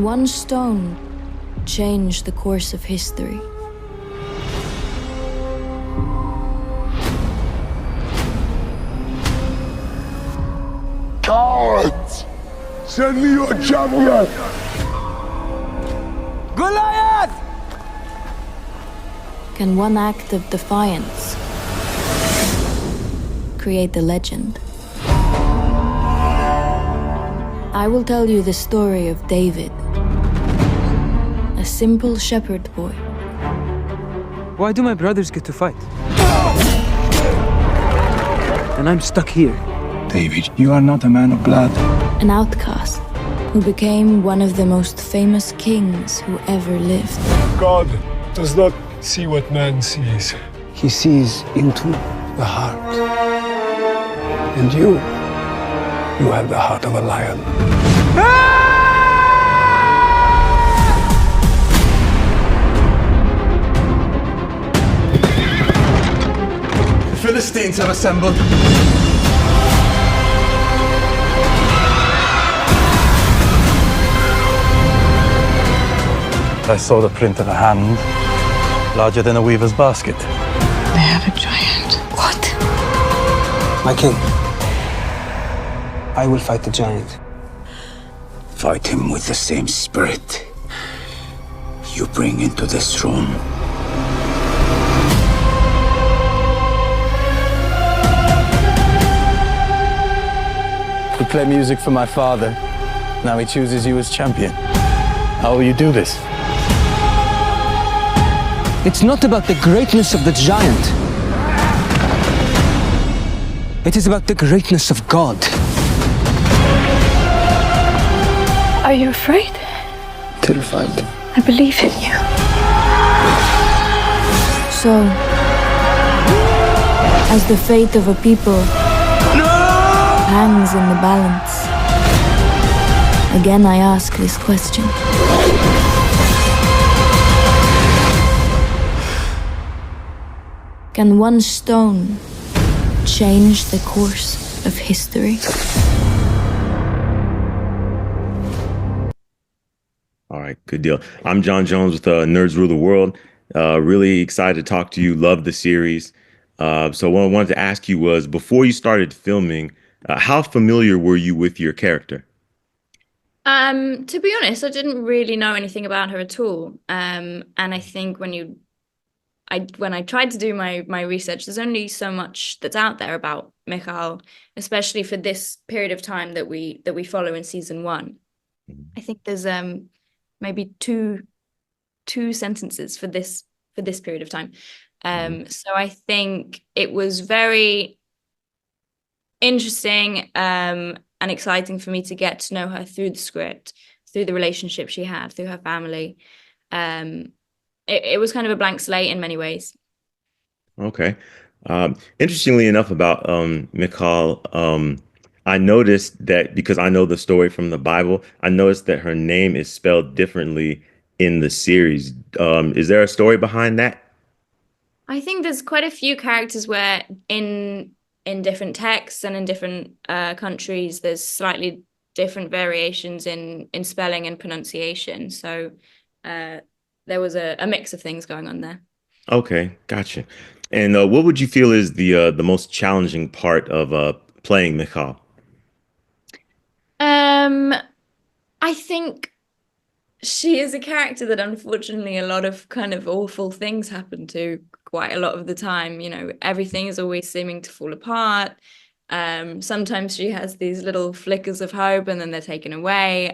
one stone change the course of history? Cowards! Send me your champion! Goliath! Can one act of defiance create the legend? I will tell you the story of David, a simple shepherd boy. Why do my brothers get to fight? And I'm stuck here. David, you are not a man of blood. An outcast who became one of the most famous kings who ever lived. God does not see what man sees. He sees into the heart. And you have the heart of a lion. The Philistines have assembled. I saw the print of a hand, larger than a weaver's basket. They have a giant. What? My king, I will fight the giant. Fight him with the same spirit you bring into this room. You play music for my father. Now he chooses you as champion. How will you do this? It's not about the greatness of the giant. It is about the greatness of God. Are you afraid? Terrified. I believe in you. So, as the fate of a people hangs in the balance, again I ask this question. Can one stone change the course of history? All right, good deal. I'm John Jones with Nerds Rule the World. Really excited to talk to you. Love the series. So what I wanted to ask you was, before you started filming, how familiar were you with your character? To be honest, I didn't really know anything about her at all. And I think when I tried to do my research, there's only so much that's out there about Mychal, especially for this period of time that we follow in season 1. I think there's maybe two sentences for this period of time. So I think it was very interesting and exciting for me to get to know her through the script, through the relationship she had, through her family. It was kind of a blank slate in many ways. Okay. Interestingly enough about Mychal, I noticed that, because I know the story from the Bible, I noticed that her name is spelled differently in the series. Is there a story behind that? I think there's quite a few characters where in different texts and in different countries, there's slightly different variations in spelling and pronunciation. So there was a mix of things going on there. Okay, gotcha. And what would you feel is the most challenging part of playing Mychal? I think she is a character that unfortunately a lot of kind of awful things happen to quite a lot of the time. You know, everything is always seeming to fall apart. Sometimes she has these little flickers of hope and then they're taken away.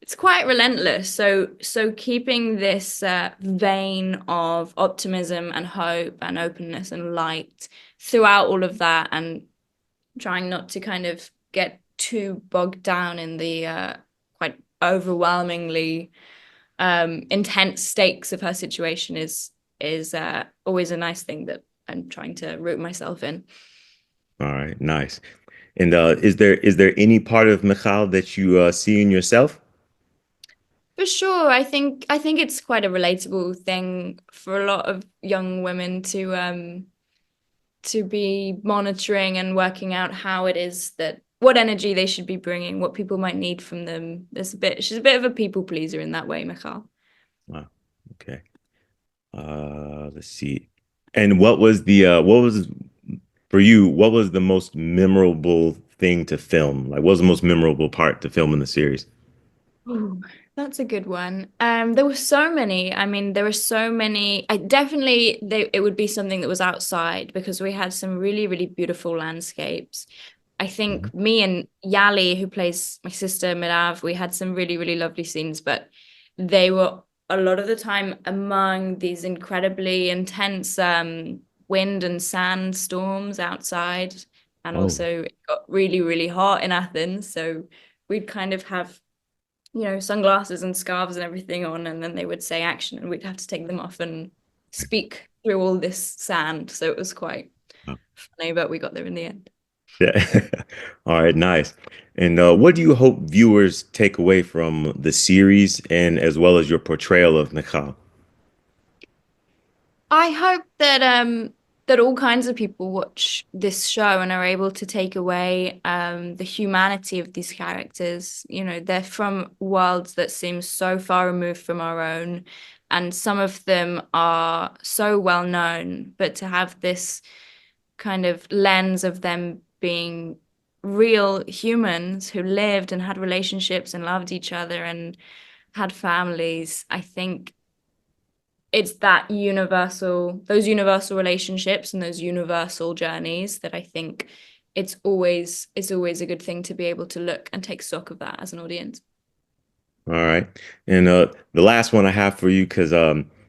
It's quite relentless. So keeping this vein of optimism and hope and openness and light throughout all of that, and trying not to kind of get too bogged down in the quite overwhelmingly intense stakes of her situation is always a nice thing that I'm trying to root myself in. All right, nice. And is there any part of Mychal that you see in yourself? For sure. I think it's quite a relatable thing for a lot of young women to be monitoring and working out how it is that what energy they should be bringing, what people might need from them. She's a bit of a people pleaser in that way, Mychal. Wow. Okay. Let's see. And what was for you, what was the most memorable thing to film? Like, what was the most memorable part to film in the series? Oh, that's a good one. There were so many. I mean, there were so many. It would be something that was outside, because we had some really, really beautiful landscapes. I think me and Yali, who plays my sister Mirav, we had some really, really lovely scenes, but they were a lot of the time among these incredibly intense wind and sand storms outside. And also it got really, really hot in Athens. So we'd kind of have, sunglasses and scarves and everything on, and then they would say action and we'd have to take them off and speak through all this sand. So it was quite funny, but we got there in the end. Yeah. All right, nice. And what do you hope viewers take away from the series, and as well as your portrayal of Mychal? I hope that all kinds of people watch this show and are able to take away the humanity of these characters. They're from worlds that seem so far removed from our own, and some of them are so well known, but to have this kind of lens of them being real humans who lived and had relationships and loved each other and had families, I think it's those universal relationships and those universal journeys that I think it's always a good thing to be able to look and take stock of that as an audience. All right. And the last one I have for you, because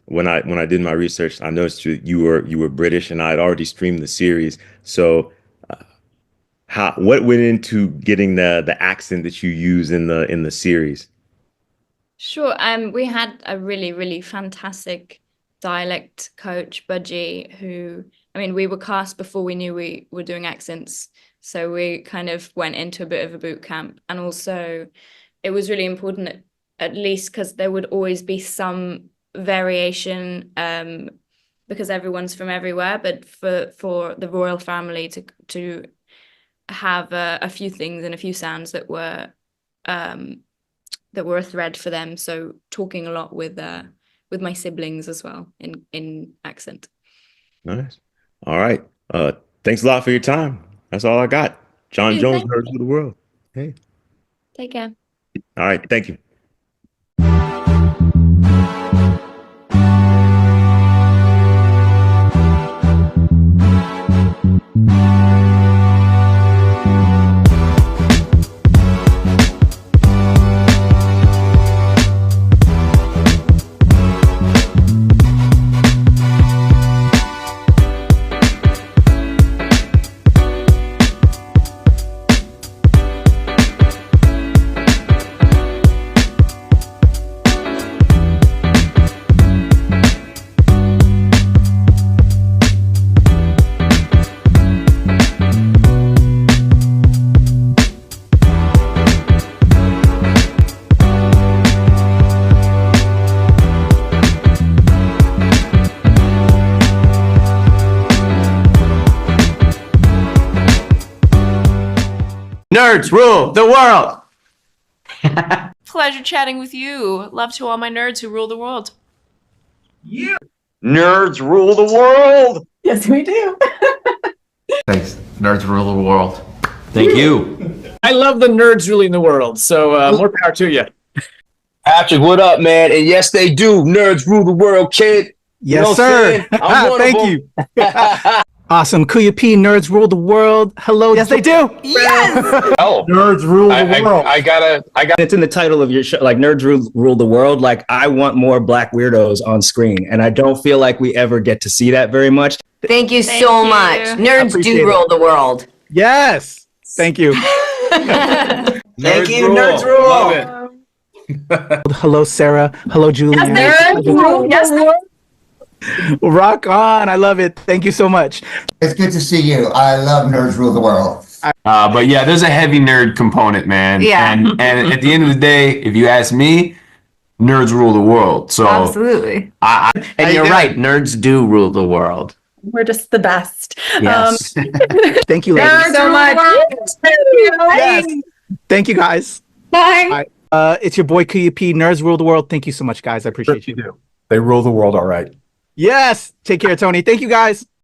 when I did my research, I noticed you were British, and I had already streamed the series. So what went into getting the accent that you use in the series? Sure. We had a really, really fantastic dialect coach, Budgie, who, we were cast before we knew we were doing accents. So we kind of went into a bit of a boot camp. And also it was really important, at least because there would always be some variation, because everyone's from everywhere. But for the royal family to have a few things and a few sounds that were a thread for them. So talking a lot with my siblings as well in accent. Nice. All right. Thanks a lot for your time. That's all I got. John Jones, Nerds of the World. Hey. Take care. All right. Thank you. Nerds rule the world. Pleasure chatting with you. Love to all my nerds who rule the world. Yeah. Nerds rule the world. Yes, we do. Thanks. Nerds rule the world. Thank you. I love the nerds ruling the world, so more power to you. Patrick, what up, man? And yes, they do. Nerds rule the world, kid. Yes, sir. Thank you. Awesome. Kuya P, nerds rule the world. Hello. Yes, they do. Yes. Oh, nerds rule the world. I got. It's in the title of your show, like nerds rule the world. Like, I want more black weirdos on screen, and I don't feel like we ever get to see that very much. Thank you so much. Nerds do rule the world. Yes. Thank you. Thank you. Nerds rule. Love it. Hello, Sarah. Hello, Julie. Yes, nerds rule. Yes. Rock on. I love it. Thank you so much. It's good to see you. I love Nerds Rule the World. But yeah, there's a heavy nerd component, man. Yeah. And at the end of the day, if you ask me, nerds rule the world. So absolutely. And you're right. Nerds do rule the world. We're just the best. Yes. Thank you, ladies. Thank you so much. Yes. Thank you, guys. Bye. It's your boy Kuya P. Nerds rule the world. Thank you so much, guys. I appreciate you. Do. They rule the world all right. Yes. Take care, Tony. Thank you, guys.